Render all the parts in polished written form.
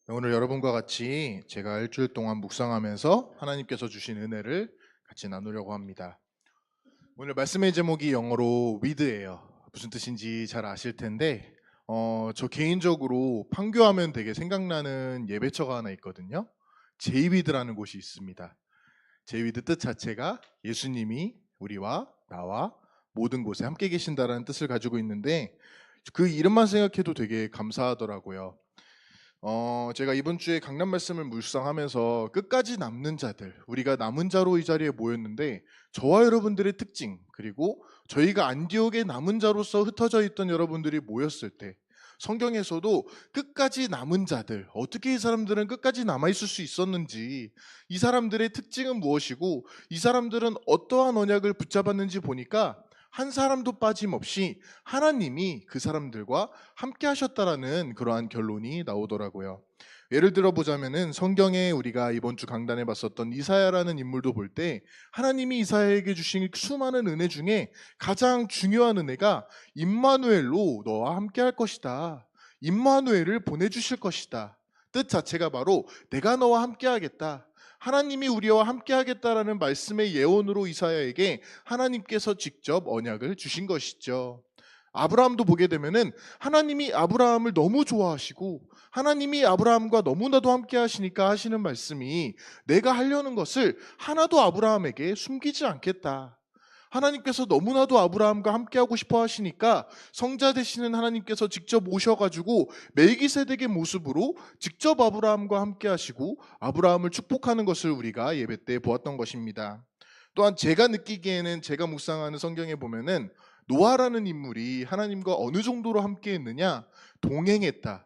오늘 여러분과 같이 제가 일주일 동안 묵상하면서 하나님께서 주신 은혜를 같이 나누려고 합니다. 오늘 말씀의 제목이 영어로 with예요. 무슨 뜻인지 잘 아실 텐데 저 개인적으로 판교하면 되게 생각나는 예배처가 하나 있거든요. 제이위드라는 곳이 있습니다. 제이위드 뜻 자체가 예수님이 우리와 나와 모든 곳에 함께 계신다라는 뜻을 가지고 있는데 그 이름만 생각해도 되게 감사하더라고요. 제가 이번 주에 강단 말씀을 묵상하면서 끝까지 남는 자들, 우리가 남은 자로 이 자리에 모였는데 저와 여러분들의 특징, 그리고 저희가 안디옥의 남은 자로서 흩어져 있던 여러분들이 모였을 때 성경에서도 끝까지 남은 자들, 어떻게 이 사람들은 끝까지 남아있을 수 있었는지, 이 사람들의 특징은 무엇이고 이 사람들은 어떠한 언약을 붙잡았는지 보니까 한 사람도 빠짐없이 하나님이 그 사람들과 함께 하셨다라는 그러한 결론이 나오더라고요. 예를 들어 보자면은 성경에 우리가 이번 주 강단에 봤었던 이사야라는 인물도 볼 때 하나님이 이사야에게 주신 수많은 은혜 중에 가장 중요한 은혜가 임마누엘로 너와 함께 할 것이다. 임마누엘을 보내주실 것이다. 뜻 자체가 바로 내가 너와 함께 하겠다. 하나님이 우리와 함께 하겠다라는 말씀의 예언으로 이사야에게 하나님께서 직접 언약을 주신 것이죠. 아브라함도 보게 되면은 하나님이 아브라함을 너무 좋아하시고 하나님이 아브라함과 너무나도 함께 하시니까 하시는 말씀이 내가 하려는 것을 하나도 아브라함에게 숨기지 않겠다. 하나님께서 너무나도 아브라함과 함께하고 싶어 하시니까 성자 되시는 하나님께서 직접 오셔가지고 멜기세덱의 모습으로 직접 아브라함과 함께 하시고 아브라함을 축복하는 것을 우리가 예배 때 보았던 것입니다. 또한 제가 느끼기에는 제가 묵상하는 성경에 보면은 노아라는 인물이 하나님과 어느 정도로 함께 했느냐? 동행했다.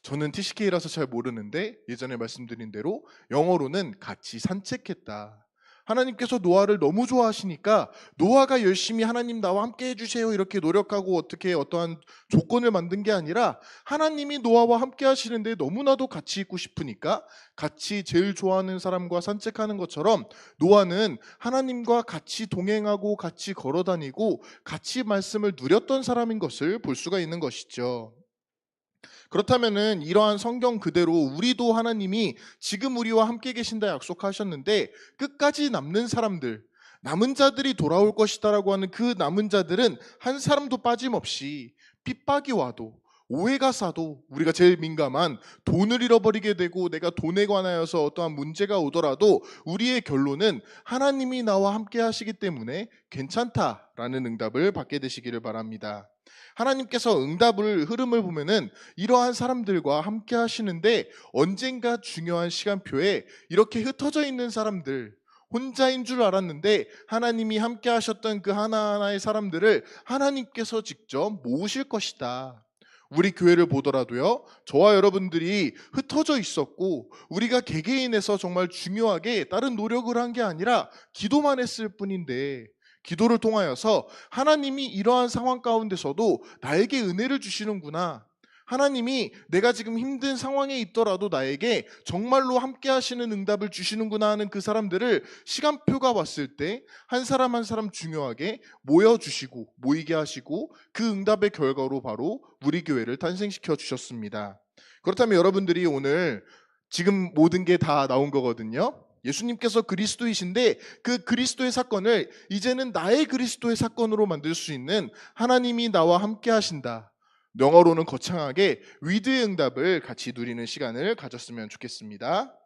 저는 TCK라서 잘 모르는데 예전에 말씀드린 대로 영어로는 같이 산책했다. 하나님께서 노아를 너무 좋아하시니까 노아가 열심히 하나님 나와 함께 해주세요 이렇게 노력하고 어떻게 어떠한 조건을 만든 게 아니라 하나님이 노아와 함께 하시는데 너무나도 같이 있고 싶으니까 같이 제일 좋아하는 사람과 산책하는 것처럼 노아는 하나님과 같이 동행하고 같이 걸어다니고 같이 말씀을 누렸던 사람인 것을 볼 수가 있는 것이죠. 그렇다면은 이러한 성경 그대로 우리도 하나님이 지금 우리와 함께 계신다 약속하셨는데 끝까지 남는 사람들, 남은 자들이 돌아올 것이다라고 하는 그 남은 자들은 한 사람도 빠짐없이 핍박이 와도 오해가 사도 우리가 제일 민감한 돈을 잃어버리게 되고 내가 돈에 관하여서 어떠한 문제가 오더라도 우리의 결론은 하나님이 나와 함께 하시기 때문에 괜찮다라는 응답을 받게 되시기를 바랍니다. 하나님께서 응답을 흐름을 보면은 이러한 사람들과 함께 하시는데 언젠가 중요한 시간표에 이렇게 흩어져 있는 사람들 혼자인 줄 알았는데 하나님이 함께 하셨던 그 하나하나의 사람들을 하나님께서 직접 모으실 것이다. 우리 교회를 보더라도요, 저와 여러분들이 흩어져 있었고 우리가 개개인에서 정말 중요하게 다른 노력을 한 게 아니라 기도만 했을 뿐인데 기도를 통하여서 하나님이 이러한 상황 가운데서도 나에게 은혜를 주시는구나. 하나님이 내가 지금 힘든 상황에 있더라도 나에게 정말로 함께 하시는 응답을 주시는구나 하는 그 사람들을 시간표가 왔을 때 한 사람 한 사람 중요하게 모여주시고 모이게 하시고 그 응답의 결과로 바로 우리 교회를 탄생시켜 주셨습니다. 그렇다면 여러분들이 오늘 지금 모든 게 다 나온 거거든요. 예수님께서 그리스도이신데 그 그리스도의 사건을 이제는 나의 그리스도의 사건으로 만들 수 있는 하나님이 나와 함께 하신다. 영어로는 거창하게 위드의 응답을 같이 누리는 시간을 가졌으면 좋겠습니다.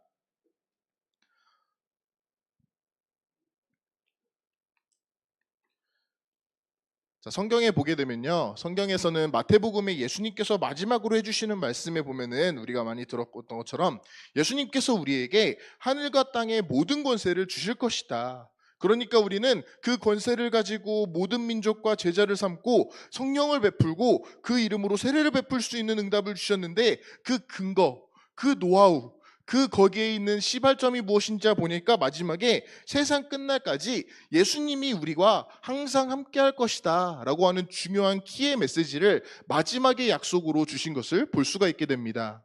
자, 성경에 보게 되면요. 성경에서는 마태복음에 예수님께서 마지막으로 해주시는 말씀에 보면은 우리가 많이 들었던 것처럼 예수님께서 우리에게 하늘과 땅의 모든 권세를 주실 것이다. 그러니까 우리는 그 권세를 가지고 모든 민족과 제자를 삼고 성령을 베풀고 그 이름으로 세례를 베풀 수 있는 응답을 주셨는데 그 근거, 그 노하우, 그 거기에 있는 시발점이 무엇인지 보니까 마지막에 세상 끝날까지 예수님이 우리와 항상 함께 할 것이다 라고 하는 중요한 키의 메시지를 마지막에 약속으로 주신 것을 볼 수가 있게 됩니다.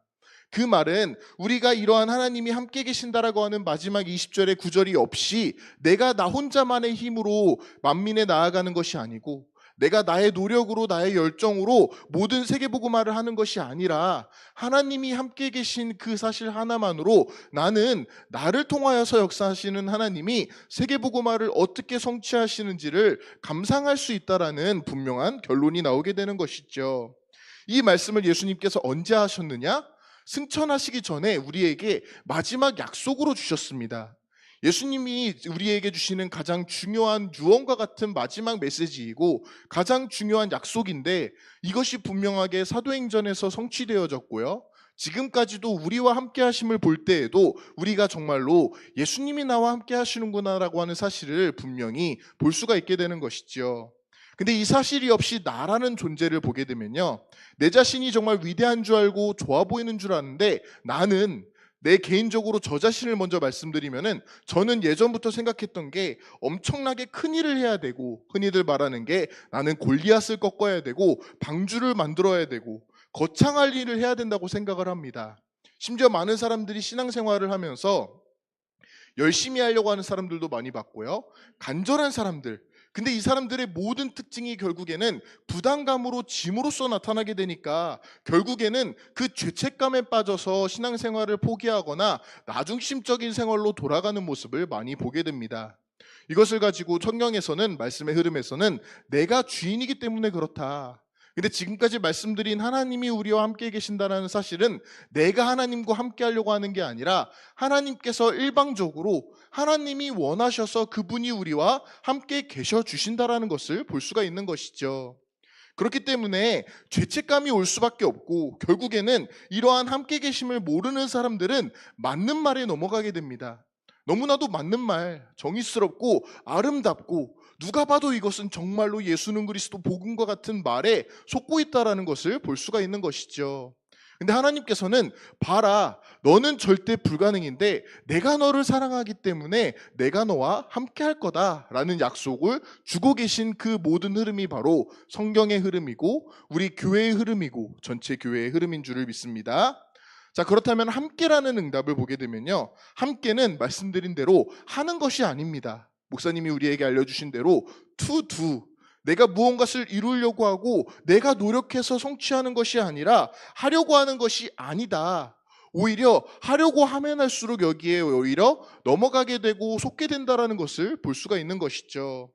그 말은 우리가 이러한 하나님이 함께 계신다라고 하는 마지막 20절의 구절이 없이 내가 나 혼자만의 힘으로 만민에 나아가는 것이 아니고 내가 나의 노력으로 나의 열정으로 모든 세계복음화를 하는 것이 아니라 하나님이 함께 계신 그 사실 하나만으로 나는 나를 통하여서 역사하시는 하나님이 세계복음화를 어떻게 성취하시는지를 감상할 수 있다라는 분명한 결론이 나오게 되는 것이죠. 이 말씀을 예수님께서 언제 하셨느냐? 승천하시기 전에 우리에게 마지막 약속으로 주셨습니다. 예수님이 우리에게 주시는 가장 중요한 유언과 같은 마지막 메시지이고 가장 중요한 약속인데 이것이 분명하게 사도행전에서 성취되어졌고요. 지금까지도 우리와 함께 하심을 볼 때에도 우리가 정말로 예수님이 나와 함께 하시는구나라고 하는 사실을 분명히 볼 수가 있게 되는 것이죠. 근데 이 사실이 없이 나라는 존재를 보게 되면요, 내 자신이 정말 위대한 줄 알고 좋아 보이는 줄 아는데 나는 내 개인적으로 저 자신을 먼저 말씀드리면은 저는 예전부터 생각했던 게 엄청나게 큰 일을 해야 되고, 흔히들 말하는 게 나는 골리앗을 꺾어야 되고 방주를 만들어야 되고 거창할 일을 해야 된다고 생각을 합니다. 심지어 많은 사람들이 신앙생활을 하면서 열심히 하려고 하는 사람들도 많이 봤고요. 간절한 사람들. 근데 이 사람들의 모든 특징이 결국에는 부담감으로 짐으로써 나타나게 되니까 결국에는 그 죄책감에 빠져서 신앙생활을 포기하거나 나중심적인 생활로 돌아가는 모습을 많이 보게 됩니다. 이것을 가지고 성경에서는, 말씀의 흐름에서는 내가 주인이기 때문에 그렇다. 근데 지금까지 말씀드린 하나님이 우리와 함께 계신다는 사실은 내가 하나님과 함께 하려고 하는 게 아니라 하나님께서 일방적으로 하나님이 원하셔서 그분이 우리와 함께 계셔 주신다라는 것을 볼 수가 있는 것이죠. 그렇기 때문에 죄책감이 올 수밖에 없고 결국에는 이러한 함께 계심을 모르는 사람들은 맞는 말에 넘어가게 됩니다. 너무나도 맞는 말, 정의스럽고 아름답고 누가 봐도 이것은 정말로 예수는 그리스도 복음과 같은 말에 속고 있다라는 것을 볼 수가 있는 것이죠. 근데 하나님께서는 봐라, 너는 절대 불가능인데 내가 너를 사랑하기 때문에 내가 너와 함께 할 거다라는 약속을 주고 계신 그 모든 흐름이 바로 성경의 흐름이고 우리 교회의 흐름이고 전체 교회의 흐름인 줄을 믿습니다. 자, 그렇다면 함께라는 응답을 보게 되면요, 함께는 말씀드린 대로 하는 것이 아닙니다. 목사님이 우리에게 알려주신 대로 to do, 내가 무언가를 이루려고 하고 내가 노력해서 성취하는 것이 아니라 하려고 하는 것이 아니다. 오히려 하려고 하면 할수록 여기에 오히려 넘어가게 되고 속게 된다라는 것을 볼 수가 있는 것이죠.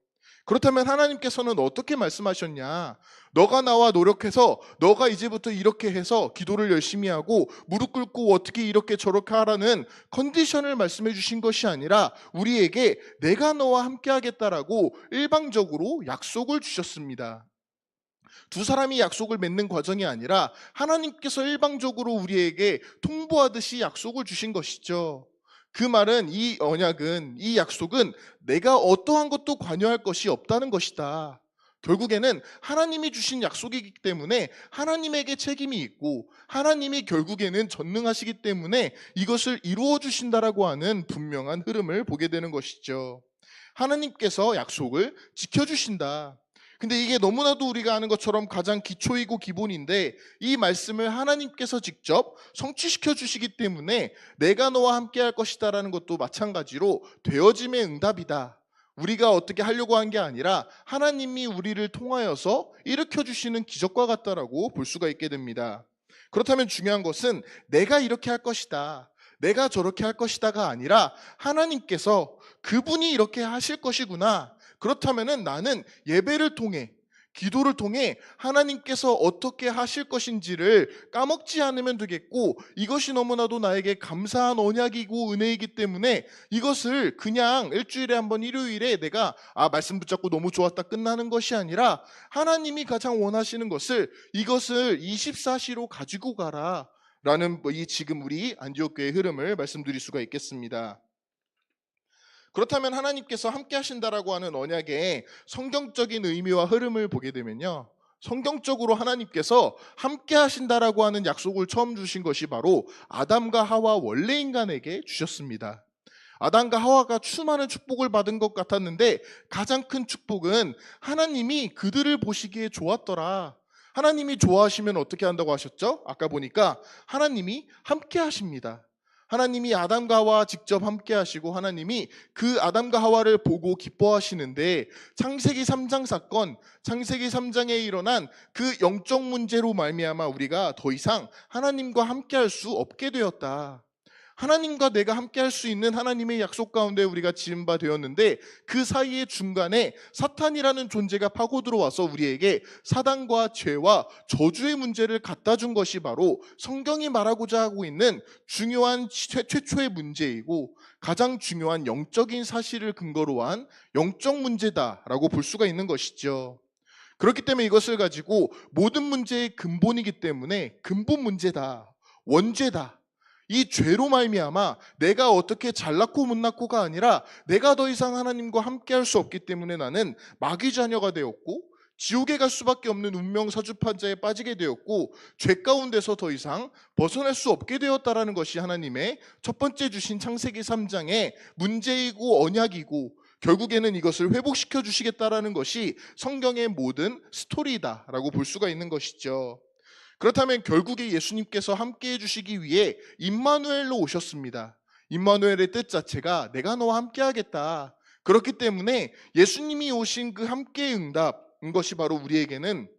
그렇다면 하나님께서는 어떻게 말씀하셨냐? 너가 나와 노력해서 너가 이제부터 이렇게 해서 기도를 열심히 하고 무릎 꿇고 어떻게 이렇게 저렇게 하라는 컨디션을 말씀해 주신 것이 아니라 우리에게 내가 너와 함께 하겠다라고 일방적으로 약속을 주셨습니다. 두 사람이 약속을 맺는 과정이 아니라 하나님께서 일방적으로 우리에게 통보하듯이 약속을 주신 것이죠. 그 말은, 이 언약은, 이 약속은 내가 어떠한 것도 관여할 것이 없다는 것이다. 결국에는 하나님이 주신 약속이기 때문에 하나님에게 책임이 있고 하나님이 결국에는 전능하시기 때문에 이것을 이루어 주신다라고 하는 분명한 흐름을 보게 되는 것이죠. 하나님께서 약속을 지켜주신다. 근데 이게 너무나도 우리가 아는 것처럼 가장 기초이고 기본인데 이 말씀을 하나님께서 직접 성취시켜 주시기 때문에 내가 너와 함께 할 것이다 라는 것도 마찬가지로 되어짐의 응답이다. 우리가 어떻게 하려고 한 게 아니라 하나님이 우리를 통하여서 일으켜 주시는 기적과 같다라고 볼 수가 있게 됩니다. 그렇다면 중요한 것은 내가 이렇게 할 것이다, 내가 저렇게 할 것이다가 아니라 하나님께서 그분이 이렇게 하실 것이구나. 그렇다면은 나는 예배를 통해, 기도를 통해 하나님께서 어떻게 하실 것인지를 까먹지 않으면 되겠고, 이것이 너무나도 나에게 감사한 언약이고 은혜이기 때문에 이것을 그냥 일주일에 한 번 일요일에 내가 말씀 붙잡고 너무 좋았다 끝나는 것이 아니라 하나님이 가장 원하시는 것을 이것을 24시로 가지고 가라 라는 이 지금 우리 안디옥 교회의 흐름을 말씀드릴 수가 있겠습니다. 그렇다면 하나님께서 함께 하신다라고 하는 언약의 성경적인 의미와 흐름을 보게 되면요, 성경적으로 하나님께서 함께 하신다라고 하는 약속을 처음 주신 것이 바로 아담과 하와 원래 인간에게 주셨습니다. 아담과 하와가 수많은 축복을 받은 것 같았는데 가장 큰 축복은 하나님이 그들을 보시기에 좋았더라. 하나님이 좋아하시면 어떻게 한다고 하셨죠? 아까 보니까 하나님이 함께 하십니다. 하나님이 아담과 하와 직접 함께 하시고 하나님이 그 아담과 하와를 보고 기뻐하시는데 창세기 3장 사건, 창세기 3장에 일어난 그 영적 문제로 말미암아 우리가 더 이상 하나님과 함께 할 수 없게 되었다. 하나님과 내가 함께 할 수 있는 하나님의 약속 가운데 우리가 지은 바 되었는데 그 사이의 중간에 사탄이라는 존재가 파고 들어와서 우리에게 사단과 죄와 저주의 문제를 갖다 준 것이 바로 성경이 말하고자 하고 있는 중요한 최초의 문제이고 가장 중요한 영적인 사실을 근거로 한 영적 문제다라고 볼 수가 있는 것이죠. 그렇기 때문에 이것을 가지고 모든 문제의 근본이기 때문에 근본 문제다, 원죄다. 이 죄로 말미암아 내가 어떻게 잘났고 못났고가 아니라 내가 더 이상 하나님과 함께 할 수 없기 때문에 나는 마귀 자녀가 되었고 지옥에 갈 수밖에 없는 운명 사주판자에 빠지게 되었고 죄 가운데서 더 이상 벗어날 수 없게 되었다라는 것이 하나님의 첫 번째 주신 창세기 3장의 문제이고 언약이고 결국에는 이것을 회복시켜 주시겠다라는 것이 성경의 모든 스토리다라고 볼 수가 있는 것이죠. 그렇다면 결국에 예수님께서 함께 해주시기 위해 임마누엘로 오셨습니다. 임마누엘의 뜻 자체가 내가 너와 함께 하겠다. 그렇기 때문에 예수님이 오신 그 함께의 응답인 것이 바로 우리에게는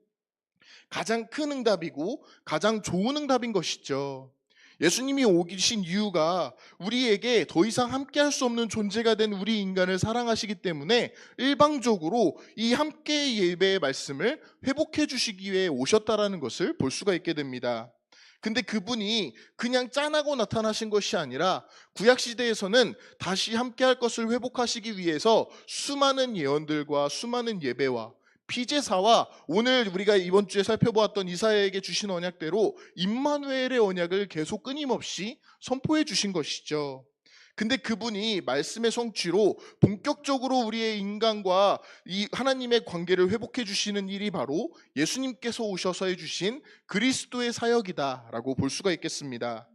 가장 큰 응답이고 가장 좋은 응답인 것이죠. 예수님이 오신 이유가 우리에게 더 이상 함께할 수 없는 존재가 된 우리 인간을 사랑하시기 때문에 일방적으로 이 함께 예배의 말씀을 회복해 주시기 위해 오셨다라는 것을 볼 수가 있게 됩니다. 근데 그분이 그냥 짠하고 나타나신 것이 아니라 구약시대에서는 다시 함께할 것을 회복하시기 위해서 수많은 예언들과 수많은 예배와 피제사와 오늘 우리가 이번 주에 살펴보았던 이사야에게 주신 언약대로 임마누엘의 언약을 계속 끊임없이 선포해 주신 것이죠. 근데 그분이 말씀의 성취로 본격적으로 우리의 인간과 이 하나님의 관계를 회복해 주시는 일이 바로 예수님께서 오셔서 해주신 그리스도의 사역이다라고 볼 수가 있겠습니다.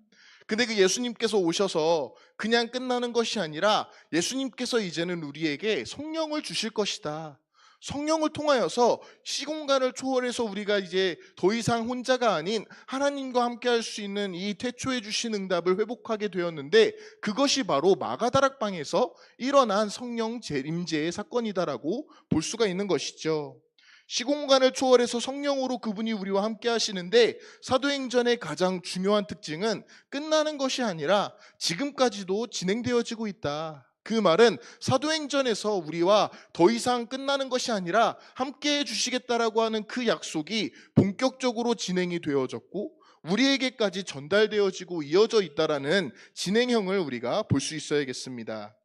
근데 그 예수님께서 오셔서 그냥 끝나는 것이 아니라 예수님께서 이제는 우리에게 성령을 주실 것이다. 성령을 통하여서 시공간을 초월해서 우리가 이제 더 이상 혼자가 아닌 하나님과 함께 할 수 있는 이 태초해 주신 응답을 회복하게 되었는데 그것이 바로 마가다락방에서 일어난 성령 임재의 사건이다라고 볼 수가 있는 것이죠. 시공간을 초월해서 성령으로 그분이 우리와 함께 하시는데 사도행전의 가장 중요한 특징은 끝나는 것이 아니라 지금까지도 진행되어지고 있다. 그 말은 사도행전에서 우리와 더 이상 끝나는 것이 아니라 함께 해주시겠다라고 하는 그 약속이 본격적으로 진행이 되어졌고 우리에게까지 전달되어지고 이어져 있다라는 진행형을 우리가 볼 수 있어야겠습니다.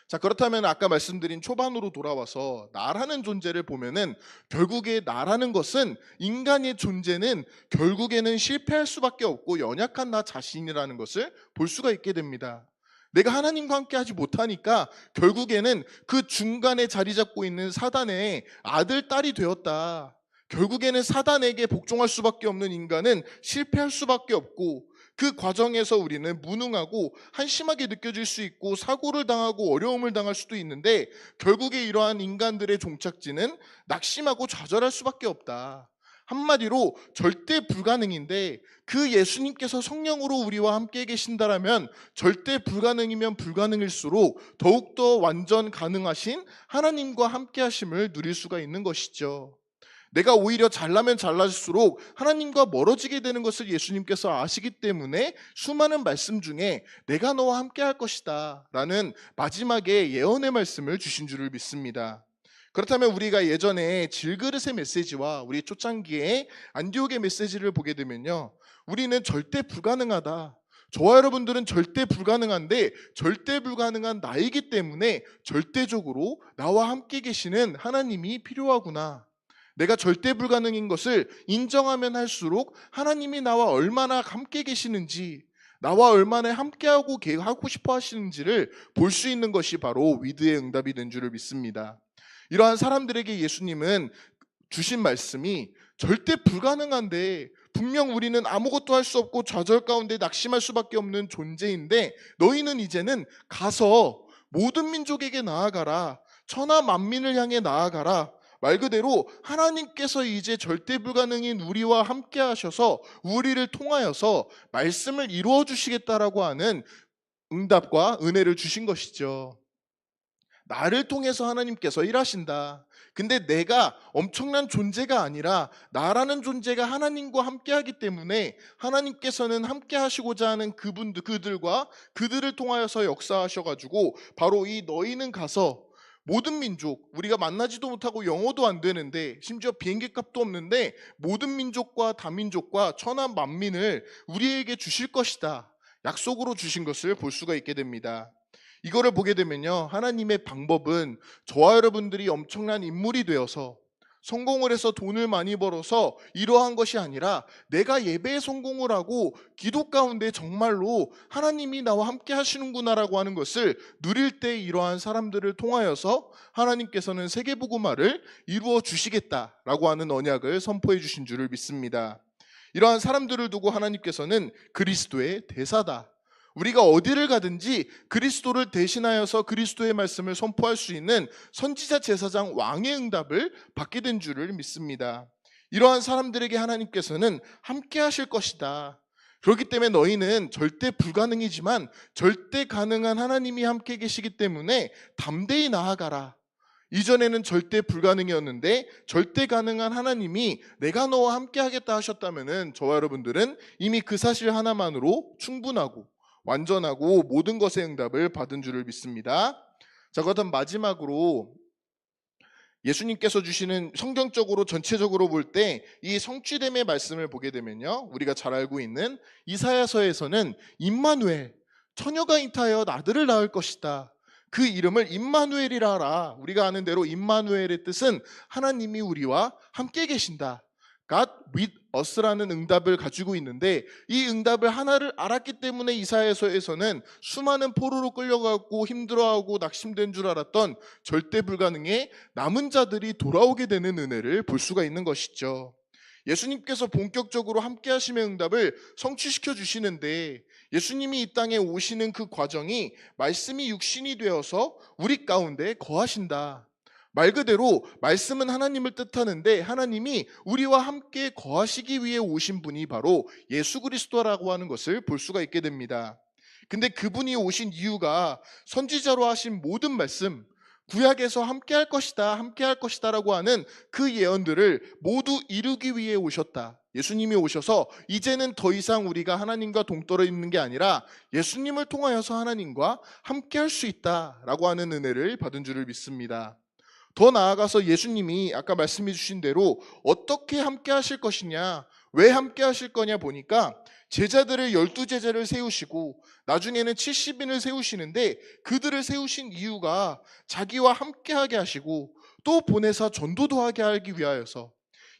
자, 그렇다면 아까 말씀드린 초반으로 돌아와서 나라는 존재를 보면은 결국에 나라는 것은 인간의 존재는 결국에는 실패할 수밖에 없고 연약한 나 자신이라는 것을 볼 수가 있게 됩니다. 내가 하나님과 함께 하지 못하니까 결국에는 그 중간에 자리 잡고 있는 사단의 아들, 딸이 되었다. 결국에는 사단에게 복종할 수밖에 없는 인간은 실패할 수밖에 없고 그 과정에서 우리는 무능하고 한심하게 느껴질 수 있고 사고를 당하고 어려움을 당할 수도 있는데 결국에 이러한 인간들의 종착지는 낙심하고 좌절할 수밖에 없다. 한마디로 절대 불가능인데 그 예수님께서 성령으로 우리와 함께 계신다라면 절대 불가능이면 불가능일수록 더욱더 완전 가능하신 하나님과 함께 하심을 누릴 수가 있는 것이죠. 내가 오히려 잘나면 잘날수록 하나님과 멀어지게 되는 것을 예수님께서 아시기 때문에 수많은 말씀 중에 내가 너와 함께 할 것이다 라는 마지막에 예언의 말씀을 주신 줄을 믿습니다. 그렇다면 우리가 예전에 질그릇의 메시지와 우리 초창기에 안디옥의 메시지를 보게 되면요, 우리는 절대 불가능하다, 저와 여러분들은 절대 불가능한데 절대 불가능한 나이기 때문에 절대적으로 나와 함께 계시는 하나님이 필요하구나, 내가 절대 불가능인 것을 인정하면 할수록 하나님이 나와 얼마나 함께 계시는지, 나와 얼마나 함께하고 하고 싶어 하시는지를 볼 수 있는 것이 바로 위드의 응답이 된 줄을 믿습니다. 이러한 사람들에게 예수님은 주신 말씀이 절대 불가능한데 분명 우리는 아무것도 할 수 없고 좌절 가운데 낙심할 수밖에 없는 존재인데 너희는 이제는 가서 모든 민족에게 나아가라, 천하 만민을 향해 나아가라, 말 그대로 하나님께서 이제 절대 불가능인 우리와 함께 하셔서 우리를 통하여서 말씀을 이루어 주시겠다라고 하는 응답과 은혜를 주신 것이죠. 나를 통해서 하나님께서 일하신다. 근데 내가 엄청난 존재가 아니라 나라는 존재가 하나님과 함께하기 때문에 하나님께서는 함께하시고자 하는 그들과 그들을 통하여서 역사하셔가지고 바로 이 너희는 가서 모든 민족, 우리가 만나지도 못하고 영어도 안 되는데 심지어 비행기 값도 없는데 모든 민족과 다민족과 천하 만민을 우리에게 주실 것이다. 약속으로 주신 것을 볼 수가 있게 됩니다. 이거를 보게 되면요, 하나님의 방법은 저와 여러분들이 엄청난 인물이 되어서 성공을 해서 돈을 많이 벌어서 이러한 것이 아니라 내가 예배에 성공을 하고 기도 가운데 정말로 하나님이 나와 함께 하시는구나라고 하는 것을 누릴 때 이러한 사람들을 통하여서 하나님께서는 세계복음화를 이루어 주시겠다라고 하는 언약을 선포해 주신 줄을 믿습니다. 이러한 사람들을 두고 하나님께서는 그리스도의 대사다, 우리가 어디를 가든지 그리스도를 대신하여서 그리스도의 말씀을 선포할 수 있는 선지자, 제사장, 왕의 응답을 받게 된 줄을 믿습니다. 이러한 사람들에게 하나님께서는 함께 하실 것이다. 그렇기 때문에 너희는 절대 불가능이지만 절대 가능한 하나님이 함께 계시기 때문에 담대히 나아가라. 이전에는 절대 불가능이었는데 절대 가능한 하나님이 내가 너와 함께 하겠다 하셨다면 저와 여러분들은 이미 그 사실 하나만으로 충분하고 완전하고 모든 것의 응답을 받은 줄을 믿습니다. 자, 그렇다면 마지막으로 예수님께서 주시는 성경적으로 전체적으로 볼 때 이 성취됨의 말씀을 보게 되면요, 우리가 잘 알고 있는 이사야서에서는 임마누엘, 처녀가 잉타하여 아들을 낳을 것이다, 그 이름을 임마누엘이라 하라. 우리가 아는 대로 임마누엘의 뜻은 하나님이 우리와 함께 계신다, God with us라는 응답을 가지고 있는데, 이 응답을 하나를 알았기 때문에 이사야서에서는 수많은 포로로 끌려가고 힘들어하고 낙심된 줄 알았던 절대 불가능의 남은 자들이 돌아오게 되는 은혜를 볼 수가 있는 것이죠. 예수님께서 본격적으로 함께 하심의 응답을 성취시켜 주시는데, 예수님이 이 땅에 오시는 그 과정이 말씀이 육신이 되어서 우리 가운데 거하신다. 말 그대로 말씀은 하나님을 뜻하는데 하나님이 우리와 함께 거하시기 위해 오신 분이 바로 예수 그리스도라고 하는 것을 볼 수가 있게 됩니다. 근데 그분이 오신 이유가 선지자로 하신 모든 말씀, 구약에서 함께 할 것이다, 함께 할 것이다 라고 하는 그 예언들을 모두 이루기 위해 오셨다. 예수님이 오셔서 이제는 더 이상 우리가 하나님과 동떨어 있는 게 아니라 예수님을 통하여서 하나님과 함께 할 수 있다라고 하는 은혜를 받은 줄을 믿습니다. 더 나아가서 예수님이 아까 말씀해 주신 대로 어떻게 함께 하실 것이냐, 왜 함께 하실 거냐 보니까 제자들을 12제자를 세우시고 나중에는 70인을 세우시는데, 그들을 세우신 이유가 자기와 함께하게 하시고 또 보내사 전도도 하게 하기 위하여서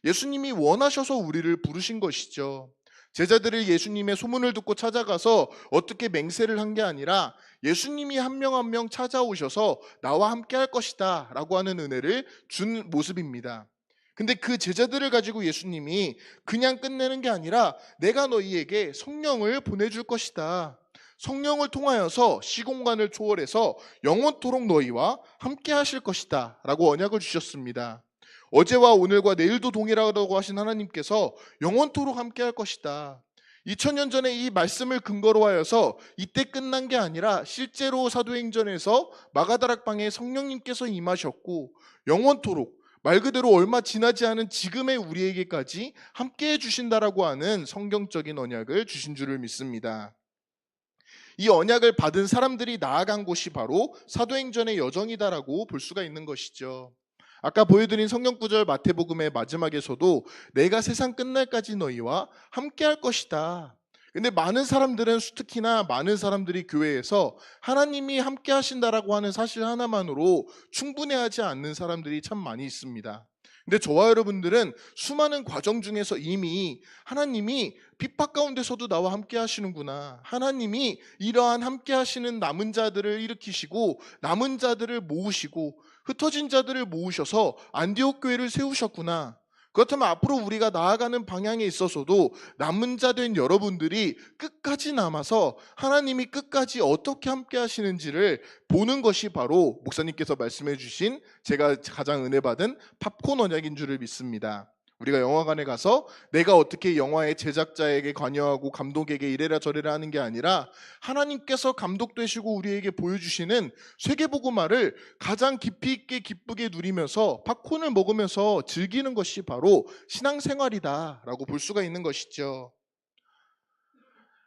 예수님이 원하셔서 우리를 부르신 것이죠. 제자들이 예수님의 소문을 듣고 찾아가서 어떻게 맹세를 한 게 아니라 예수님이 한 명 한 명 찾아오셔서 나와 함께 할 것이다 라고 하는 은혜를 준 모습입니다. 근데 그 제자들을 가지고 예수님이 그냥 끝내는 게 아니라 내가 너희에게 성령을 보내줄 것이다, 성령을 통하여서 시공간을 초월해서 영원토록 너희와 함께 하실 것이다 라고 언약을 주셨습니다. 어제와 오늘과 내일도 동일하다고 하신 하나님께서 영원토록 함께 할 것이다. 2000년 전에 이 말씀을 근거로 하여서 이때 끝난 게 아니라 실제로 사도행전에서 마가다락방에 성령님께서 임하셨고 영원토록, 말 그대로 얼마 지나지 않은 지금의 우리에게까지 함께해 주신다라고 하는 성경적인 언약을 주신 줄을 믿습니다. 이 언약을 받은 사람들이 나아간 곳이 바로 사도행전의 여정이다라고 볼 수가 있는 것이죠. 아까 보여드린 성경 구절 마태복음의 마지막에서도 내가 세상 끝날까지 너희와 함께 할 것이다. 근데 많은 사람들은, 특히나 많은 사람들이 교회에서 하나님이 함께 하신다라고 하는 사실 하나만으로 충분해하지 않는 사람들이 참 많이 있습니다. 근데 저와 여러분들은 수많은 과정 중에서 이미 하나님이 핍박 가운데서도 나와 함께 하시는구나, 하나님이 이러한 함께 하시는 남은 자들을 일으키시고 남은 자들을 모으시고 흩어진 자들을 모으셔서 안디옥 교회를 세우셨구나, 그렇다면 앞으로 우리가 나아가는 방향에 있어서도 남은 자 된 여러분들이 끝까지 남아서 하나님이 끝까지 어떻게 함께 하시는지를 보는 것이 바로 목사님께서 말씀해 주신 제가 가장 은혜 받은 팝콘 언약인 줄을 믿습니다. 우리가 영화관에 가서 내가 어떻게 영화의 제작자에게 관여하고 감독에게 이래라 저래라 하는 게 아니라 하나님께서 감독되시고 우리에게 보여주시는 세계복음화를 가장 깊이 있게 기쁘게 누리면서 팝콘을 먹으면서 즐기는 것이 바로 신앙생활이다라고 볼 수가 있는 것이죠.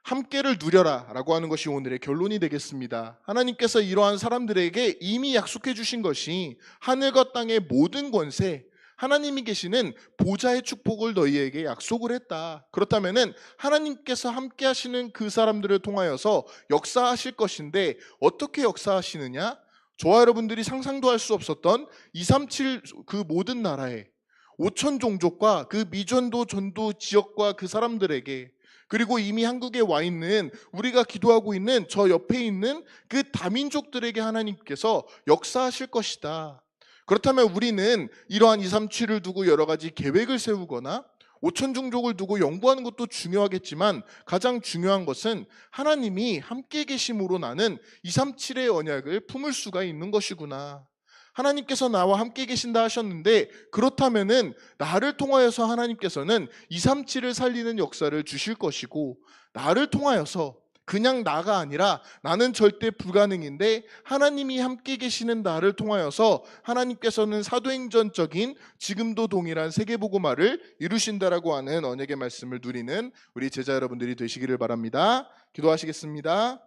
함께를 누려라 라고 하는 것이 오늘의 결론이 되겠습니다. 하나님께서 이러한 사람들에게 이미 약속해 주신 것이 하늘과 땅의 모든 권세, 하나님이 계시는 보좌의 축복을 너희에게 약속을 했다. 그렇다면은 하나님께서 함께 하시는 그 사람들을 통하여서 역사하실 것인데 어떻게 역사하시느냐? 저와 여러분들이 상상도 할 수 없었던 237 그 모든 나라에 5천 종족과 그 미전도 전도 지역과 그 사람들에게, 그리고 이미 한국에 와 있는 우리가 기도하고 있는 저 옆에 있는 그 다민족들에게 하나님께서 역사하실 것이다. 그렇다면 우리는 이러한 237을 두고 여러 가지 계획을 세우거나 5천 종족을 두고 연구하는 것도 중요하겠지만 가장 중요한 것은 하나님이 함께 계심으로 나는 237의 언약을 품을 수가 있는 것이구나. 하나님께서 나와 함께 계신다 하셨는데 그렇다면은 나를 통하여서 하나님께서는 237을 살리는 역사를 주실 것이고, 나를 통하여서 그냥 나가 아니라 나는 절대 불가능인데 하나님이 함께 계시는 나를 통하여서 하나님께서는 사도행전적인 지금도 동일한 세계복음화를 이루신다라고 하는 언약의 말씀을 누리는 우리 제자 여러분들이 되시기를 바랍니다. 기도하시겠습니다.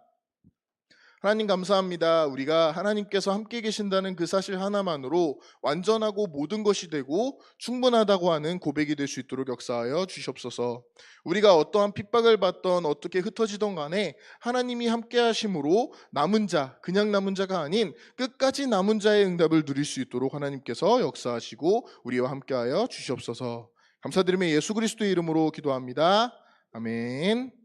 하나님 감사합니다. 우리가 하나님께서 함께 계신다는 그 사실 하나만으로 완전하고 모든 것이 되고 충분하다고 하는 고백이 될 수 있도록 역사하여 주시옵소서. 우리가 어떠한 핍박을 받던 어떻게 흩어지던 간에 하나님이 함께 하심으로 남은 자, 그냥 남은 자가 아닌 끝까지 남은 자의 응답을 누릴 수 있도록 하나님께서 역사하시고 우리와 함께하여 주시옵소서. 감사드리며 예수 그리스도의 이름으로 기도합니다. 아멘.